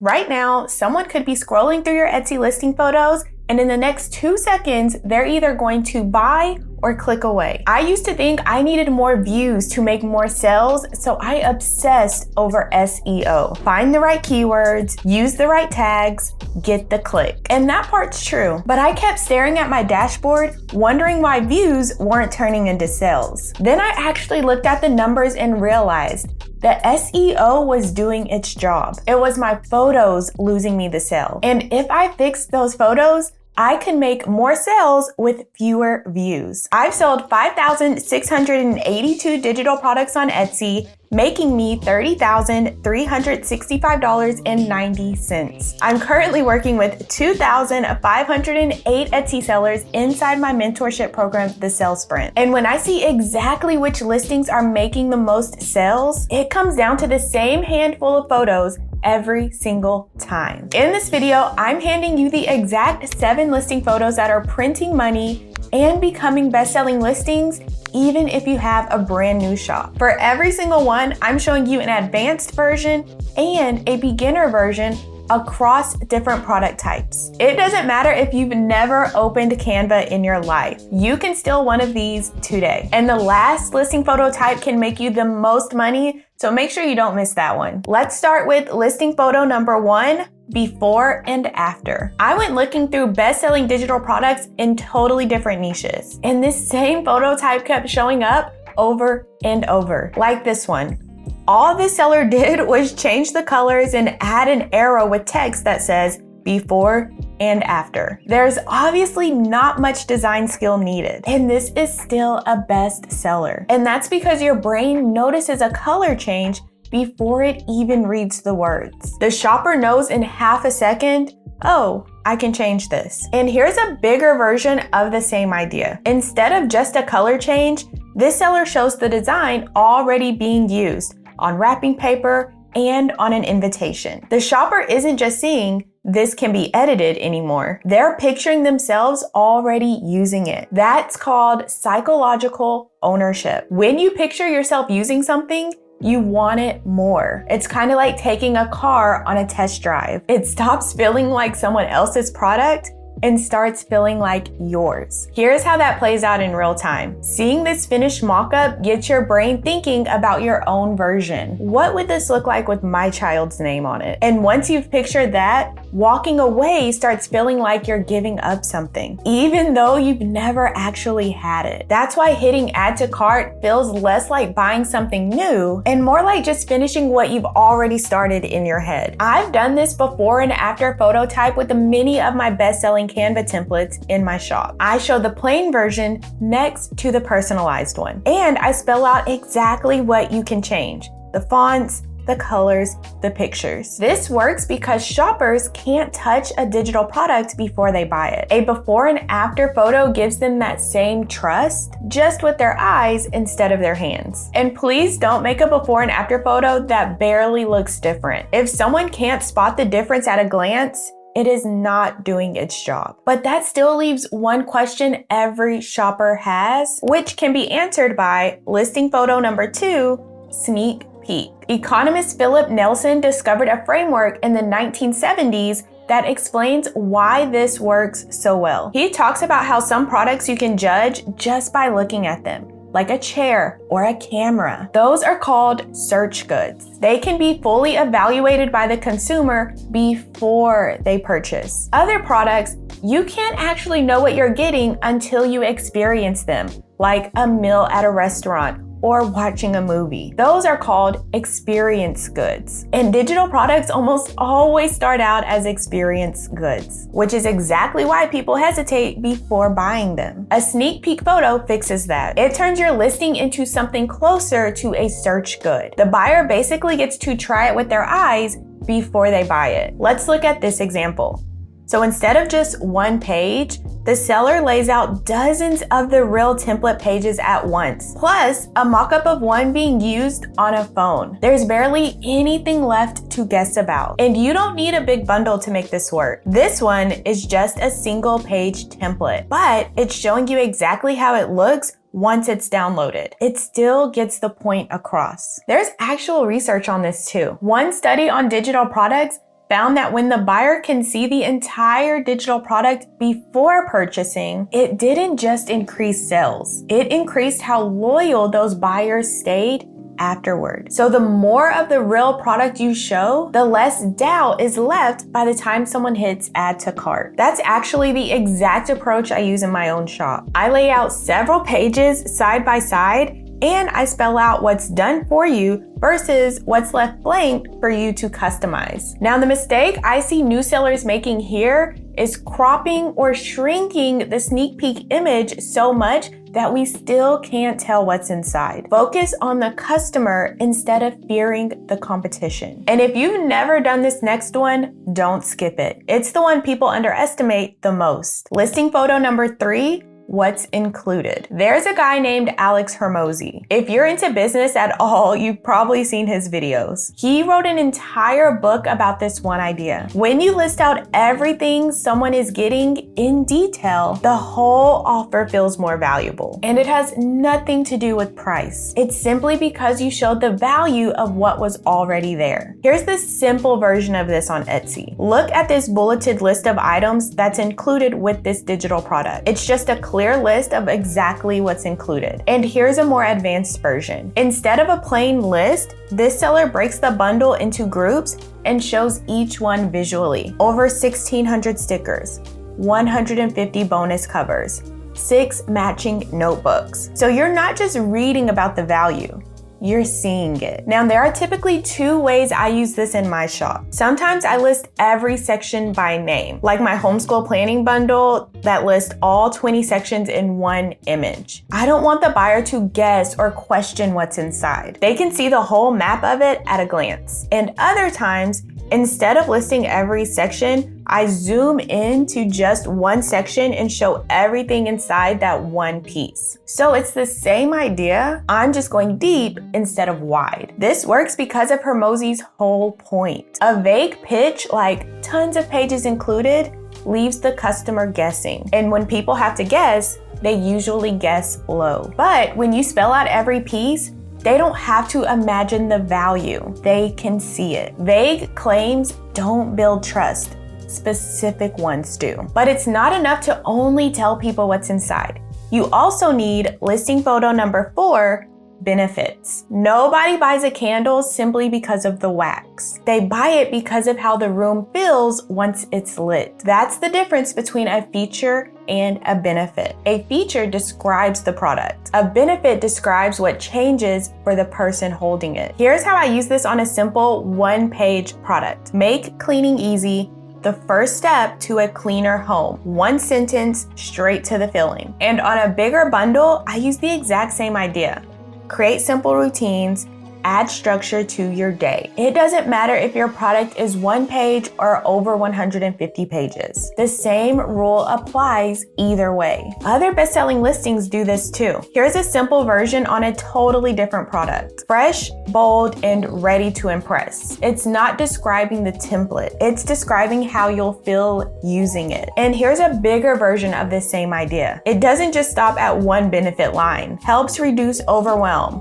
Right now, someone could be scrolling through your Etsy listing photos, and in the next 2 seconds, they're either going to buy or click away. I used to think I needed more views to make more sales, so I obsessed over SEO. Find the right keywords, use the right tags, get the click. And that part's true, but I kept staring at my dashboard, wondering why views weren't turning into sales. Then I actually looked at the numbers and realized that SEO was doing its job. It was my photos losing me the sale. And if I fixed those photos, I could make more sales with fewer views. I've sold 5,682 digital products on Etsy, making me $30,365.90. I'm currently working with 2,508 Etsy sellers inside my mentorship program, The Sales Sprint. And when I see exactly which listings are making the most sales, it comes down to the same handful of photos every single time. In this video, I'm handing you the exact 7 listing photos that are printing money and becoming best-selling listings, even if you have a brand new shop. For every single one, I'm showing you an advanced version and a beginner version across different product types. It doesn't matter if you've never opened Canva in your life. You can steal one of these today. And the last listing photo type can make you the most money, so make sure you don't miss that one. Let's start with listing photo number 1, before and after. I went looking through best-selling digital products in totally different niches, and this same photo type kept showing up over and over, like this one. All this seller did was change the colors and add an arrow with text that says before and after. There's obviously not much design skill needed, and this is still a best seller. And that's because your brain notices a color change before it even reads the words. The shopper knows in half a second, oh, I can change this. And here's a bigger version of the same idea. Instead of just a color change, this seller shows the design already being used on wrapping paper and on an invitation. The shopper isn't just seeing this can be edited anymore. They're picturing themselves already using it. That's called psychological ownership. When you picture yourself using something, you want it more. It's kind of like taking a car on a test drive. It stops feeling like someone else's product and starts feeling like yours. Here's how that plays out in real time. Seeing this finished mock-up gets your brain thinking about your own version. What would this look like with my child's name on it? And once you've pictured that, walking away starts feeling like you're giving up something, even though you've never actually had it. That's why hitting add to cart feels less like buying something new and more like just finishing what you've already started in your head. I've done this before and after photo type with many of my best-selling Canva templates in my shop. I show the plain version next to the personalized one, and I spell out exactly what you can change: the fonts, the colors, the pictures. This works because shoppers can't touch a digital product before they buy it. A before and after photo gives them that same trust, just with their eyes instead of their hands. And please don't make a before and after photo that barely looks different. If someone can't spot the difference at a glance, it is not doing its job. But that still leaves one question every shopper has, which can be answered by listing photo number 2, sneak peek. Economist Philip Nelson discovered a framework in the 1970s that explains why this works so well. He talks about how some products you can judge just by looking at them, like a chair or a camera. Those are called search goods. They can be fully evaluated by the consumer before they purchase. Other products, you can't actually know what you're getting until you experience them, like a meal at a restaurant or watching a movie. Those are called experience goods. And digital products almost always start out as experience goods, which is exactly why people hesitate before buying them. A sneak peek photo fixes that. It turns your listing into something closer to a search good. The buyer basically gets to try it with their eyes before they buy it. Let's look at this example. So instead of just one page, the seller lays out dozens of the real template pages at once, plus a mock-up of one being used on a phone. There's barely anything left to guess about. And you don't need a big bundle to make this work. This one is just a single page template, but it's showing you exactly how it looks once it's downloaded. It still gets the point across. There's actual research on this too. One study on digital products found that when the buyer can see the entire digital product before purchasing, it didn't just increase sales, it increased how loyal those buyers stayed afterward. So the more of the real product you show, the less doubt is left by the time someone hits add to cart. That's actually the exact approach I use in my own shop. I lay out several pages side by side, and I spell out what's done for you versus what's left blank for you to customize. Now, the mistake I see new sellers making here is cropping or shrinking the sneak peek image so much that we still can't tell what's inside. Focus on the customer instead of fearing the competition. And if you've never done this next one, don't skip it. It's the one people underestimate the most. Listing photo number 3, what's included. There's a guy named Alex Hormozi. If you're into business at all, you've probably seen his videos. He wrote an entire book about this one idea. When you list out everything someone is getting in detail, the whole offer feels more valuable. And it has nothing to do with price. It's simply because you showed the value of what was already there. Here's the simple version of this on Etsy. Look at this bulleted list of items that's included with this digital product. It's just a clear list of exactly what's included. And here's a more advanced version. Instead of a plain list, this seller breaks the bundle into groups and shows each one visually. Over 1,600 stickers, 150 bonus covers, 6 matching notebooks. So you're not just reading about the value, you're seeing it. Now, there are typically 2 ways I use this in my shop. Sometimes I list every section by name, like my homeschool planning bundle that lists all 20 sections in one image. I don't want the buyer to guess or question what's inside. They can see the whole map of it at a glance. And other times, instead of listing every section, I zoom into just one section and show everything inside that one piece. So it's the same idea, I'm just going deep instead of wide. This works because of Hormozi's whole point. A vague pitch like tons of pages included leaves the customer guessing. And when people have to guess, they usually guess low. But when you spell out every piece, they don't have to imagine the value. They can see it. Vague claims don't build trust. Specific ones do. But it's not enough to only tell people what's inside. You also need listing photo number 4, benefits. Nobody buys a candle simply because of the wax. They buy it because of how the room feels once it's lit. That's the difference between a feature and a benefit. A feature describes the product. A benefit describes what changes for the person holding it. Here's how I use this on a simple 1-page product. Make cleaning easy. The first step to a cleaner home. 1 sentence straight to the feeling. And on a bigger bundle, I use the exact same idea. Create simple routines, add structure to your day. It doesn't matter if your product is 1 page or over 150 pages. The same rule applies either way. Other best-selling listings do this too. Here's a simple version on a totally different product. Fresh, bold, and ready to impress. It's not describing the template. It's describing how you'll feel using it. And here's a bigger version of this same idea. It doesn't just stop at one benefit line. Helps reduce overwhelm.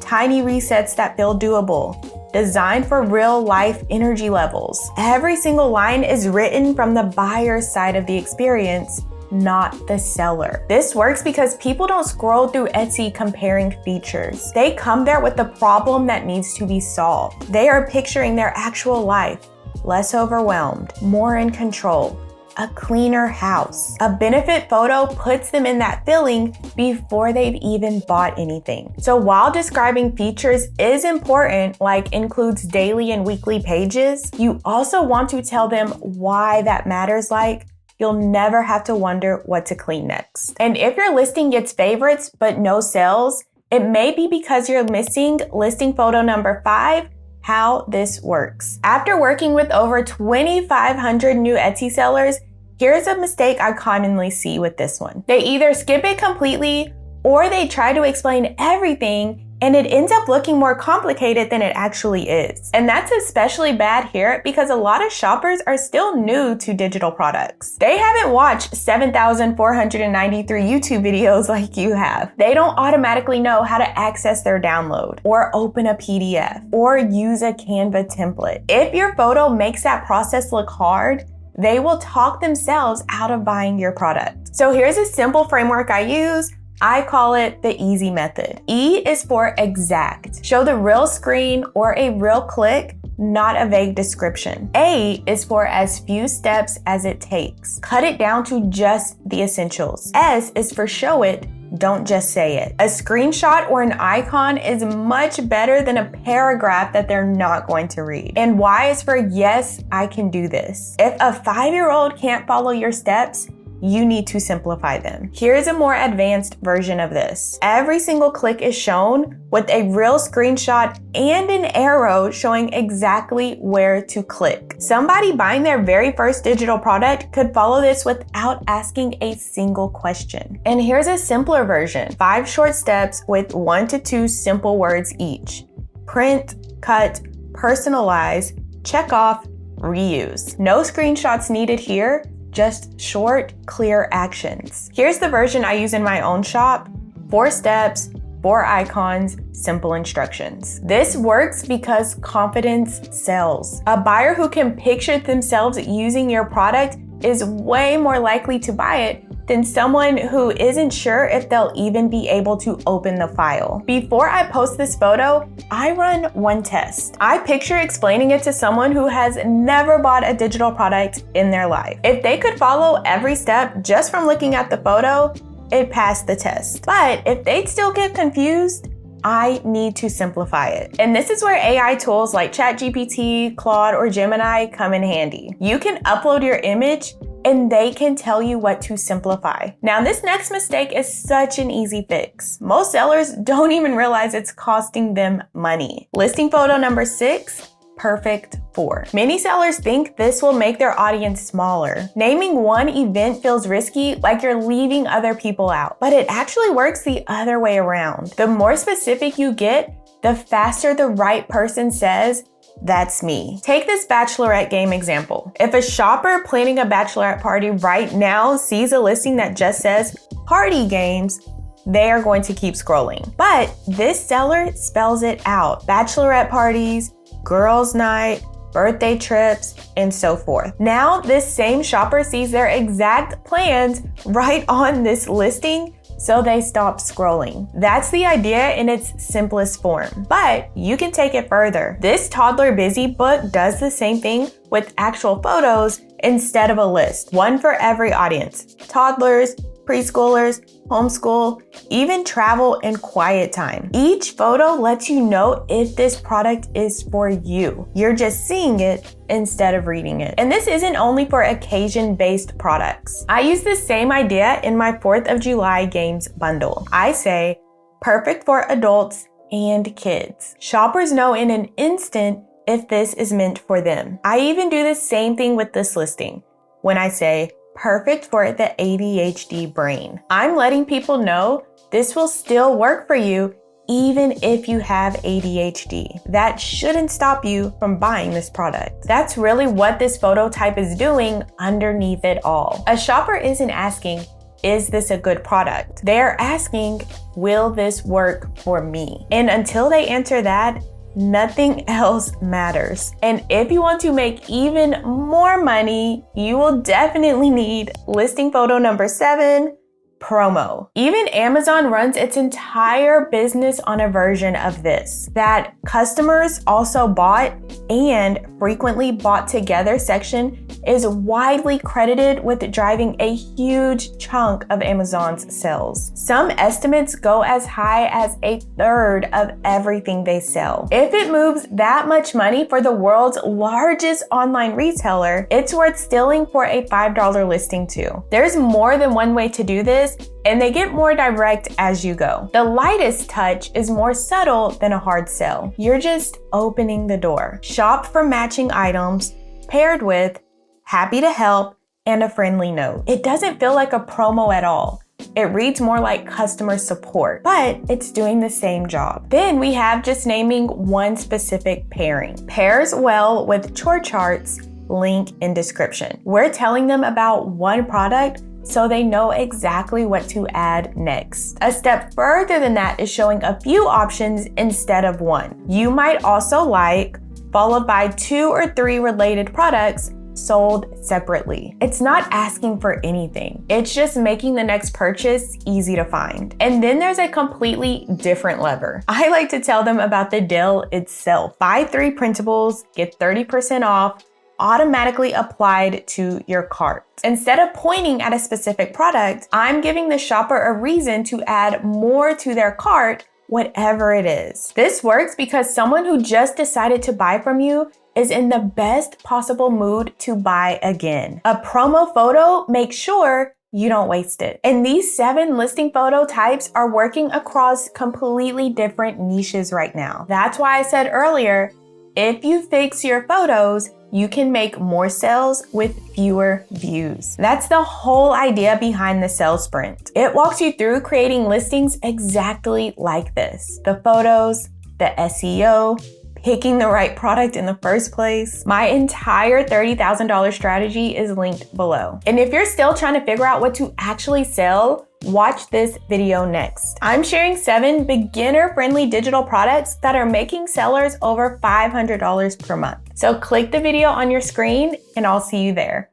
Tiny resets that feel doable, designed for real life energy levels. Every single line is written from the buyer's side of the experience, not the seller. This works because people don't scroll through Etsy comparing features. They come there with the problem that needs to be solved. They are picturing their actual life, less overwhelmed, more in control. A cleaner house. A benefit photo puts them in that feeling before they've even bought anything. So while describing features is important, like includes daily and weekly pages, you also want to tell them why that matters, like you'll never have to wonder what to clean next. And if your listing gets favorites but no sales, it may be because you're missing listing photo number 5, how this works. After working with over 2,500 new Etsy sellers, here's a mistake I commonly see with this one. They either skip it completely or they try to explain everything and it ends up looking more complicated than it actually is. And that's especially bad here because a lot of shoppers are still new to digital products. They haven't watched 7,493 YouTube videos like you have. They don't automatically know how to access their download or open a PDF or use a Canva template. If your photo makes that process look hard, they will talk themselves out of buying your product. So here's a simple framework I use. I call it the easy method. E is for exact. Show the real screen or a real click, not a vague description. A is for as few steps as it takes. Cut it down to just the essentials. S is for show it, don't just say it. A screenshot or an icon is much better than a paragraph that they're not going to read. And Y is for yes, I can do this. If a 5-year-old can't follow your steps, you need to simplify them. Here's a more advanced version of this. Every single click is shown with a real screenshot and an arrow showing exactly where to click. Somebody buying their very first digital product could follow this without asking a single question. And here's a simpler version. 5 short steps with 1 to 2 simple words each. Print, cut, personalize, check off, reuse. No screenshots needed here. Just short, clear actions. Here's the version I use in my own shop. 4 steps, 4 icons, simple instructions. This works because confidence sells. A buyer who can picture themselves using your product is way more likely to buy it than someone who isn't sure if they'll even be able to open the file. Before I post this photo, I run one test. I picture explaining it to someone who has never bought a digital product in their life. If they could follow every step just from looking at the photo, it passed the test. But if they'd still get confused, I need to simplify it. And this is where AI tools like ChatGPT, Claude, or Gemini come in handy. You can upload your image and they can tell you what to simplify. Now, this next mistake is such an easy fix. Most sellers don't even realize it's costing them money. Listing photo number 6, perfect for. Many sellers think this will make their audience smaller. Naming one event feels risky, like you're leaving other people out, but it actually works the other way around. The more specific you get, the faster the right person says, "That's me." Take this bachelorette game example. If a shopper planning a bachelorette party right now sees a listing that just says party games, they are going to keep scrolling. But this seller spells it out. Bachelorette parties, girls' night, birthday trips, and so forth. Now, this same shopper sees their exact plans right on this listing, so they stop scrolling. That's the idea in its simplest form. But you can take it further. This Toddler Busy book does the same thing with actual photos instead of a list. One for every audience. Toddlers, preschoolers, homeschool, even travel and quiet time. Each photo lets you know if this product is for you. You're just seeing it instead of reading it. And this isn't only for occasion-based products. I use the same idea in my 4th of July games bundle. I say, perfect for adults and kids. Shoppers know in an instant if this is meant for them. I even do the same thing with this listing. When I say, perfect for the ADHD brain. I'm letting people know this will still work for you even if you have ADHD. That shouldn't stop you from buying this product. That's really what this photo type is doing underneath it all. A shopper isn't asking, is this a good product? They're asking, will this work for me? And until they answer that, nothing else matters. And if you want to make even more money, you will definitely need listing photo number 7, promo. Even Amazon runs its entire business on a version of this that customers also bought and frequently bought together section is widely credited with driving a huge chunk of Amazon's sales. Some estimates go as high as 1/3 of everything they sell. If it moves that much money for the world's largest online retailer, it's worth stealing for a $5 listing too. There's more than one way to do this, and they get more direct as you go. The lightest touch is more subtle than a hard sell. You're just opening the door. Shop for matching items paired with happy to help and a friendly note. It doesn't feel like a promo at all. It reads more like customer support, but it's doing the same job. Then we have just naming one specific pairing. Pairs well with chore charts, link in description. We're telling them about one product so they know exactly what to add next. A step further than that is showing a few options instead of one. You might also like, followed by 2 or 3 related products sold separately. It's not asking for anything. It's just making the next purchase easy to find. And then there's a completely different lever. I like to tell them about the deal itself. Buy 3 printables, get 30% off, automatically applied to your cart. Instead of pointing at a specific product, I'm giving the shopper a reason to add more to their cart, whatever it is. This works because someone who just decided to buy from you is in the best possible mood to buy again. A promo photo makes sure you don't waste it. And these 7 listing photo types are working across completely different niches right now. That's why I said earlier, if you fix your photos, you can make more sales with fewer views. That's the whole idea behind the sales sprint. It walks you through creating listings exactly like this. The photos, the SEO, picking the right product in the first place. My entire $30,000 strategy is linked below. And if you're still trying to figure out what to actually sell, watch this video next. I'm sharing 7 beginner-friendly digital products that are making sellers over $500 per month. So click the video on your screen and I'll see you there.